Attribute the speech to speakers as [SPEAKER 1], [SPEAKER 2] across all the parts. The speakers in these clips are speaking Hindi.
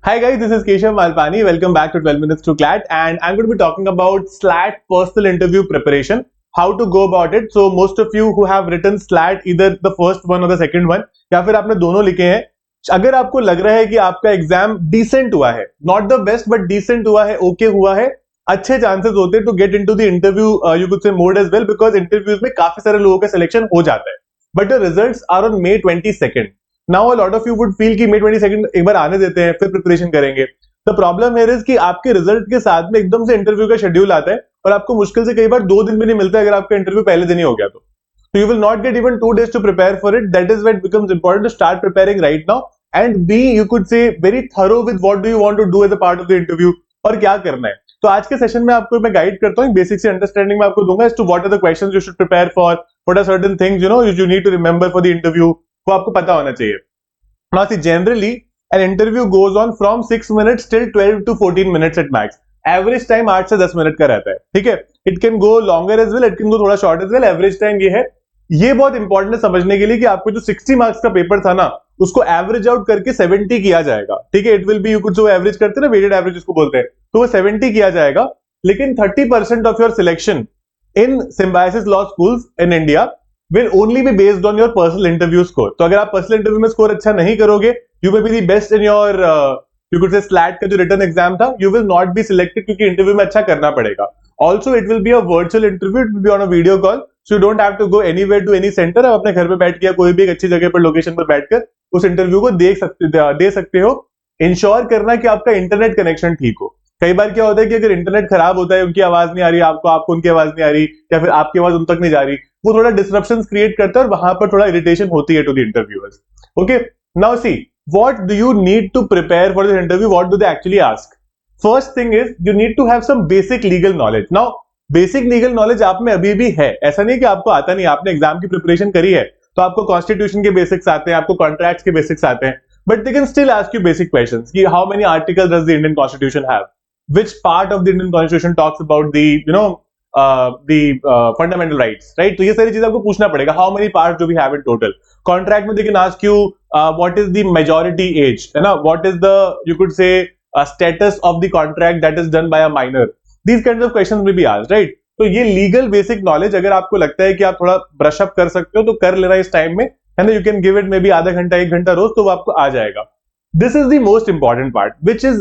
[SPEAKER 1] Hi guys, this is Keshav Malpani. Welcome back to 12 Minutes to CLAT, and I'm going to be talking about SLAT personal interview preparation, how to go about it. So most of you who have written SLAT, either the first one or the second one, या फिर आपने दोनों लिखे हैं, अगर आपको लग रहा है कि आपका एग्जाम डिसेंट हुआ है, not the best but decent हुआ है, ओके हुआ है, अच्छे चांसेस होते हैं to get into the interview you could say mode as well, because interviews में काफी सारे लोगों का सिलेक्शन हो जाता है. But the results are on May 22nd. Now a lot of you would feel कि May 22nd एक बार आने देते हैं, फिर प्रिपरेशन करेंगे. द प्रॉब्लम है कि आपके रिजल्ट के साथ में एकदम से इंटरव्यू का शेड्यूल आता है और आपको मुश्किल से कई बार 2 दिन भी नहीं मिलता अगर आपका इंटरव्यू पहले दिन ही हो गया तो you will not get even 2 days to prepare for it. That is when it becomes important to start preparing right now and be you could say very thorough with what do you want to do as a part of the interview और क्या करना है. तो आज के सेशन में आपको मैं गाइड करता हूँ, बेसिक से अंडरस्टैंडिंग में आपको दूंगा as to what are the questions you should prepare for, what are certain things you need to remember for the interview, वो आपको पता होना चाहिए. Now see, generally an interview goes on from 6 minutes till 12 to 14 minutes at max. Average time 8 से 10 मिनट का रहता है, ठीक है. It can go longer as well, it can go थोड़ा short as well. Average time ये है. ये बहुत इंपॉर्टेंट है समझने के लिए कि आपको जो 60 मार्क्स का पेपर था ना, उसको एवरेज आउट करके 70 किया जाएगा, ठीक है. इट विल बी, यू कुछ जो एवरेज करते हैं ना, वेटेड एवरेज जिसको बोलते हैं, तो वो 70 किया जाएगा. लेकिन 30% of your selection in symbiosis law schools in India will only be based on your personal interview score. तो अगर आप पर्सनल इंटरव्यू में स्कोर अच्छा नहीं करोगे, you may be the best in your you could say SLAT का जो रिटर्न एग्जाम था, you will not be selected क्योंकि इंटरव्यू में अच्छा करना पड़ेगा. Also it will be a virtual interview, it will be on a video call, so you don't have to go anywhere to any center. आप अपने घर पे बैठ के या कोई भी एक अच्छी जगह पर लोकेशन पर बैठकर उस इंटरव्यू को दे सकते हो. इंश्योर करना कि आपका इंटरनेट कनेक्शन ठीक हो. कई बार क्या होता है कि अगर इंटरनेट खराब होता है, उनकी आवाज नहीं आ रही आपको उनकी आवाज नहीं आ रही, या फिर आपकी आवाज उन तक नहीं जा रही, वो थोड़ा डिस्ट्रप्शंस क्रिएट करता है और वहां पर थोड़ा इरिटेशन होती है to the interviewers. Okay, now see what do you need to prepare for this interview, what do they actually ask. First thing is you need to have some basic legal knowledge. Now basic legal knowledge आप में अभी भी है, ऐसा नहीं कि आपको आता नहीं. आपने एग्जाम की प्रिपरेशन करी है तो आपको कॉन्स्टिट्यूशन के बेसिक्स आते हैं, आपको कॉन्ट्रैक्ट्स के बेसिक्स आते हैं, but they can still ask you basic questions कि how many articles does the Indian constitution have, which part of the Indian Constitution talks about the fundamental rights, right? तो ये सारी चीजें आपको पूछना पड़ेगा. How many parts do we have in total? Contract में they can ask you what is the majority age, है ना? What is the, you could say, status of the contract that is done by a minor? These kinds of questions may be asked, right? तो ये legal basic knowledge अगर आपको लगता है कि आप थोड़ा brush up कर सकते हो तो कर लेना इस टाइम में, है ना? You can give it maybe आधा घंटा 1 घंटा रोज, तो वो आपको आ जाएगा. This is the most important part, which is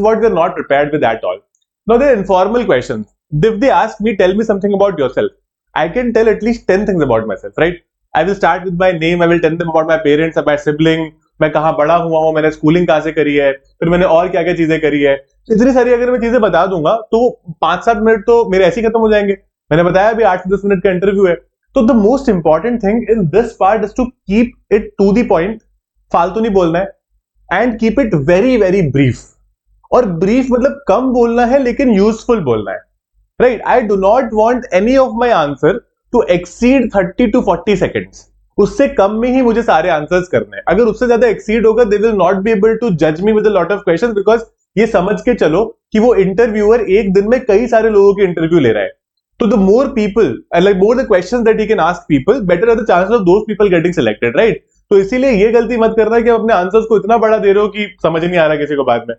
[SPEAKER 1] what we are not prepared with at all. Now there are informal questions. If they ask me, tell me something about yourself, I can tell at least 10 things about myself, right? I will start with my name. I will tell them about my parents, my sibling, मैं कहाँ बड़ा हुआ हूँ, मैंने स्कूलिंग कहाँ से करी है, फिर मैंने और क्या क्या चीजें करी है. इतनी सारी अगर मैं चीजें बता दूंगा तो 5-7 मिनट तो मेरे ऐसे ही खत्म हो जाएंगे. मैंने बताया अभी 8 से 10 मिनट का इंटरव्यू है. तो the most important thing in this part is to keep it to the point. फालतू नहीं बोलना है and keep it very very brief. और ब्रीफ मतलब कम बोलना है लेकिन यूजफुल बोलना है, right? I do not want any of my answer to exceed 30 to 40 seconds. उससे कम में ही मुझे सारे आंसर्स करने हैं. अगर उससे ज्यादा एक्सीड होगा they will not be able to जज me with a lot of questions, because ये समझ के चलो कि वो इंटरव्यूअर एक दिन में कई सारे लोगों के इंटरव्यू ले रहा है. तो the more people, like more the questions that he can ask people, better are the chances of those people getting selected, right? तो इसीलिए ये गलती मत करना कि आप अपने आंसर्स को इतना बड़ा दे रहे हो कि समझ नहीं आ रहा किसी को बाद में.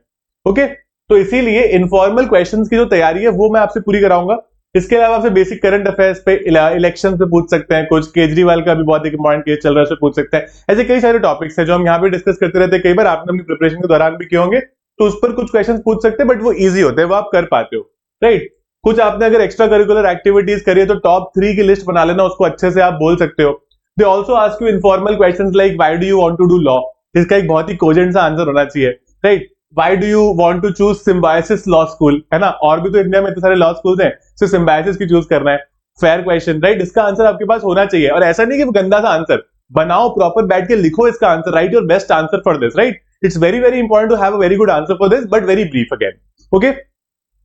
[SPEAKER 1] ओके, तो इसीलिए इनफॉर्मल क्वेश्चंस की जो तैयारी है वो मैं आपसे पूरी कराऊंगा. इसके अलावा आपसे बेसिक करंट अफेयर्स पे, इलेक्शन पे पूछ सकते हैं, कुछ केजरीवाल का भी बहुत एक इंपॉर्टेंट केस चल रहा है उससे पूछ सकते हैं. ऐसे कई सारे टॉपिक्स हैं जो हम यहाँ पे डिस्कस करते रहते हैं. कई बार आपने अपनी प्रिपरेशन के दौरान भी किए होंगे, तो उस पर कुछ क्वेश्चन पूछ सकते हैं, बट वो ईजी होते हैं, वो आप कर पाते हो, राइट? कुछ आपने अगर एक्स्ट्रा करिकुलर एक्टिविटीज करी है तो टॉप 3 की लिस्ट बना लेना, उसको अच्छे से आप बोल सकते हो. They also ask you informal questions like why do you want to do law? इसका एक बहुत ही कोजेंट सा आंसर होना चाहिए, right? Why do you want to choose Symbiosis Law School, है ना? और भी तो इंडिया में इतने सारे लॉ स्कूल्स हैं, तो सिम्बायोसिस की चूज करना है. Fair question, right? इसका आंसर आपके पास होना चाहिए. और ऐसा नहीं कि गंदा सा आंसर बनाओ, प्रॉपर बैठ के लिखो इसका answer, right your best answer for this, right? It's very very important to have a very good answer for this, but very brief again. Okay,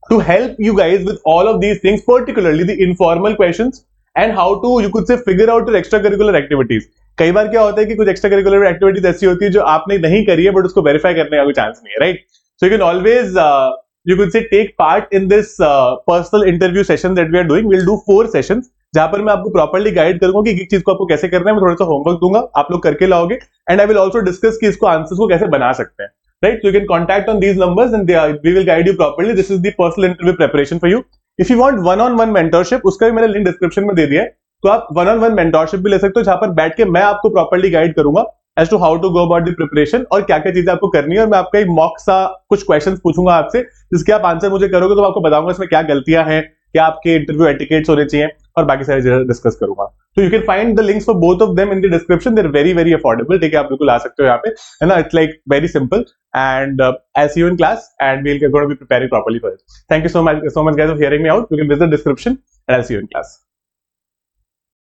[SPEAKER 1] to help you guys with all of these things, particularly the informal questions and how to, you could say, figure out your extracurricular activities. कई बार क्या होता है कि कुछ extracurricular activities ऐसी होती है जो आपने नहीं करी है, बट उसको वेरीफाई करने का कोई चांस नहीं है, right? So you can always you could say take part in this personal interview session that we are doing. We'll do 4 sessions जहां पर मैं आपको प्रॉपर्ली गाइड करूंगा कि एक चीज को आपको कैसे करना है. मैं थोड़ा सा होमवर्क दूंगा, आप लोग करके लाओगे, and I will also discuss कि इसको आंसर्स को कैसे बना सकते हैं. right? So you can contact on these numbers and we will guide you properly. This is the personal interview preparation for you. If you want one-on-one mentorship, उसका भी मैंने लिंक डिस्क्रिप्शन में दे दिया है, तो आप वन-on-one mentorship भी ले सकते हो, जहां पर बैठ के मैं आपको प्रॉपर्ली गाइड करूंगा as to how to go about the preparation और क्या क्या चीजें आपको करनी है, और मैं आपका एक मॉक सा कुछ क्वेश्चंस पूछूंगा आपसे, जिसके आप आंसर मुझे करोगे तो आपको बताऊंगा इसमें क्या गलतियां हैं, क्या आपके इंटरव्यू एटिकेट्स होने चाहिए, और बाकी सारी चीजें डिस्कस करूंगा. तो you can find the links for both of them in the description. They are very very affordable. ठीक है, आप बिल्कुल आ सकते हो यहाँ पे, है ना. It's like very simple and I'll see you in class and we'll going to be preparing properly for it. Thank you so much guys for hearing me out. You can visit the description and I'll see you in class.